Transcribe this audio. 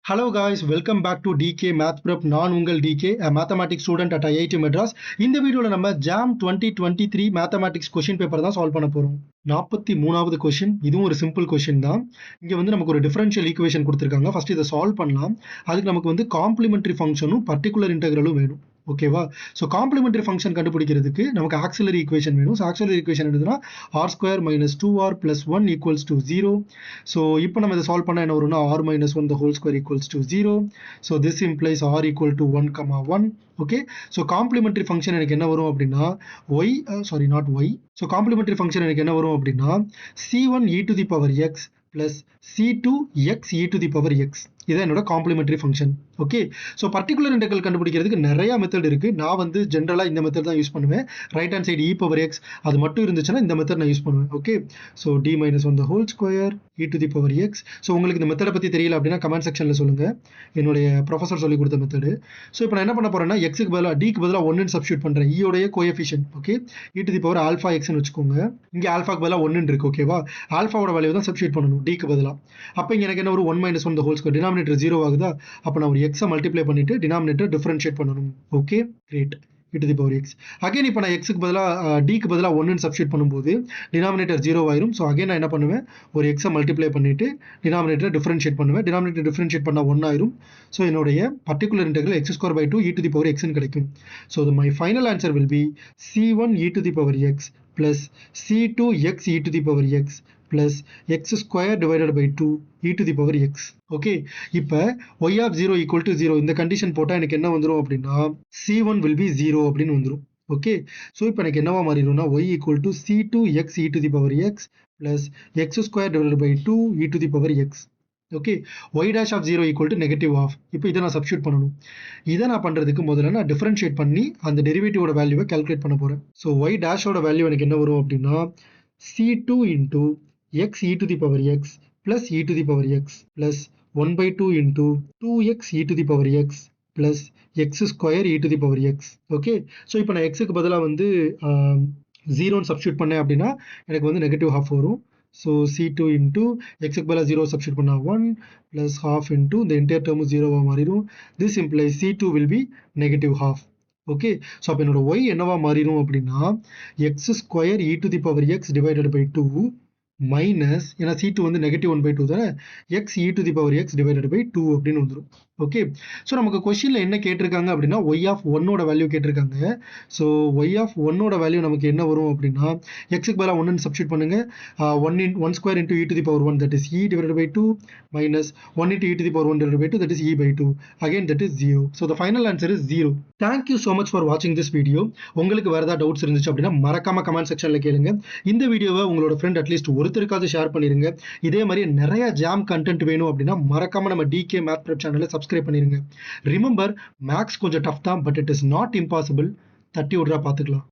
Hello guys, welcome back to DK Math Prep. நான் உங்கள் DK, a mathematics student at IIT Madras. இந்த வீடியோல நம்ம JAM 2023 mathematics question paper தான் solve பண்ண போறோம். 43வது கொஸ்டின். இதுவும் ஒரு சிம்பிள் கொஸ்டின் தான். இங்க வந்து நமக்கு ஒரு டிஃபரன்ஷியல் ஈக்குவேஷன் கொடுத்திருக்காங்க. ஃபர்ஸ்ட் இதை சால்வ் பண்ணலாம். அதுக்கு நமக்கு வந்து காம்ப்ளிமெண்டரி ஃபங்க்ஷனும் பர்டிகுலர் இன்டெக்ரலும் வேணும். ஓகேவா? ஸோ காம்ப்ளிமெண்டரி ஃபங்க்ஷன் கண்டுபிடிக்கிறதுக்கு நமக்கு ஆக்சிலரி ஈக்குவேஷன் வேணும். ஸோ ஆக்சிலரி ஈக்குவேஷன் எடுத்துனா r² - 2r + 1 = 0. ஸோ இப்போ நம்ம இதை சால்வ் பண்ணால் என்ன வரும்னா r - 1 the whole square = 0. So this implies r = 1, 1. Okay, so complementary function எனக்கு என்ன வரும் அப்படின்னா ஸோ காம்ப்ளிமெண்டரி ஃபங்க்ஷன் எனக்கு என்ன வரும் அப்படின்னா c1e⁻x + c2xe⁻x. இதான் என்னோட complementary function. Okay, so particular integral கண்டுபிடிக்கிறதுக்கு நிறைய மெத்தட் இருக்கு. நான் வந்து ஜென்ரலாக இந்த மெத்தட் தான் யூஸ் பண்ணுவேன். ரைட் ஹேண்ட் சைடு e⁻x அது மட்டும் இருந்துச்சுன்னா இந்த மெத்தட் நான் யூஸ் பண்ணுவேன். Okay, so d - 1 the whole square e⁻x. So உங்களுக்கு இந்த மெத்தடை பற்றி தெரியல அப்படின்னா கமெண்ட் செக்ஷனில் சொல்லுங்க. என்னுடைய ப்ரொஃபஸர் சொல்லி கொடுத்த மெத்தடு. ஸோ இப்போ நான் என்ன பண்ண போறேன்னா எக்ஸுக்கு பதிலாக டிக்கு பதிலாக 1 சப்ஸ்டியூட் பண்ணுறேன். ஈயோடைய கோஎஃபிஷியன்ட். ஓகே, e⁻αxன்னு வச்சுக்கோங்க. இங்கே ஆல்ஃபாக்கு பதிலாக 1 இருக்கு. ஓகேவா? ஆல்ஃபாவோட வேல்யூ தான் சப்ஸ்டியூட் பண்ணணும் டிக்கு பதிலாக. அப்போ இங்கே எனக்கு என்ன ஒரு 1 - 1 the whole square. டினாமினேட்டர் 0 ஆகுதா? அப்போ நான் ஒரு எக்ஸை மல்டிப்ளை பண்ணிட்டு டினாமினேட்டர் டிஃபரன்ஷியேட் பண்ணணும். Okay, great. e⁻x. அகைன் இப்போ நான் எக்ஸுக்கு பதிலாக டிக்கு பதிலாக 1 சப்ஸ்டியூட் பண்ணும்போது டினாமினேட்டர் 0 ஆயிரும். ஸோ அகைன் நான் என்ன பண்ணுவேன், ஒரு எக்ஸை மல்டிப்ளை பண்ணிட்டு டினாமினேட்டர் டிஃபரன்ஷியேட் பண்ணுவேன். டினாமினேட்டர் டிஃபரன்ஷியேட் பண்ணால் 1 ஆயிரும். ஸோ என்னுடைய பர்டிகுலர் இன்டெக்ரல் x² / 2 e⁻x கிடைக்கும். So my final answer will be c1e⁻x + c2xe⁻x + x² / 2 e⁻x. Okay, இப்போ y(0 = 0) இந்த கண்டிஷன் போட்டால் எனக்கு என்ன வந்துடும் அப்படின்னா c1 will be 0 அப்படின்னு வந்துடும். ஓகே, ஸோ இப்போ எனக்கு என்னவா மாறிடும்னா y = c2xe⁻x + x² / 2 e⁻x. Okay, y'(0 = -1/2). இப்போ இதை நான் சப்ஸ்டியூட் பண்ணணும். இதை நான் பண்ணுறதுக்கு முதல்ல நான் டிஃபரன்ஷியேட் பண்ணி அந்த டெரிவேட்டிவோட வேல்யூவை கால்குலேட் பண்ண போகிறேன். ஸோ y' வேல்யூ எனக்கு என்ன வரும் அப்படின்னா c2 × x(e⁻x) + e⁻x + 1/2 × 2x(e⁻x) + x² e⁻x. Okay, so இப்போ நான் எக்ஸுக்கு பதிலாக வந்து 0ன்னு சப்ஸ்டியூட் பண்ணேன் அப்படின்னா எனக்கு வந்து -1/2 வரும். ஸோ c2 × x பதிலாக 0 சப்ஸ்டியூட் பண்ணால் 1 + ½ இந்த என்டையர் டேர்மும் 0வா மாறிடும். This implies c2 will be -½ okay, so அப்போ என்னோட y என்னவா மாறிடும் அப்படின்னா x² e⁻x / 2 மைனஸ், ஏன்னா c2 வந்து -1/2 தானே, x(e⁻x) / 2 அப்படின்னு வந்துடும். ஓகே, ஸோ நமக்கு கொஸ்டினில் என்ன கேட்டிருக்காங்க அப்படின்னா y(1) வேல்யூ கேட்டிருக்காங்க. ஸோ y(1) வேல்யூ நமக்கு என்ன வரும் அப்படின்னா எக்ஸுக்கு பதிலாக 1 சப்ஸ்டியூட் பண்ணுங்க. 1² × e⁻1 that is e / 2 minus 1 × e⁻1 / 2 that is e/2. Again that is 0. So the final answer is 0. Thank you so much for watching this video. உங்களுக்கு வேறு ஏதாவது டவுட்ஸ் இருந்துச்சு அப்படின்னா மறக்காம கமெண்ட் செக்ஷனில் கேளுங்க. இந்த வீடியோவை உங்களோட ஃப்ரெண்ட் அட்லீஸ்ட் ஒருத்தருக்காவது ஷேர் பண்ணிருங்க. இதே மாதிரி நிறைய ஜாம் கண்டென்ட் வேணும் அப்படின்னா மறக்காம நம்ம DK Math Prep சேனலை சப்ஸ்கிரைப் பண்ணிருங்க. ரிமெம்பர், மேக்ஸ் கொஞ்சம் டஃப் தான், but it is not impossible. தட்டி விட்றா பார்த்துக்கலாம்.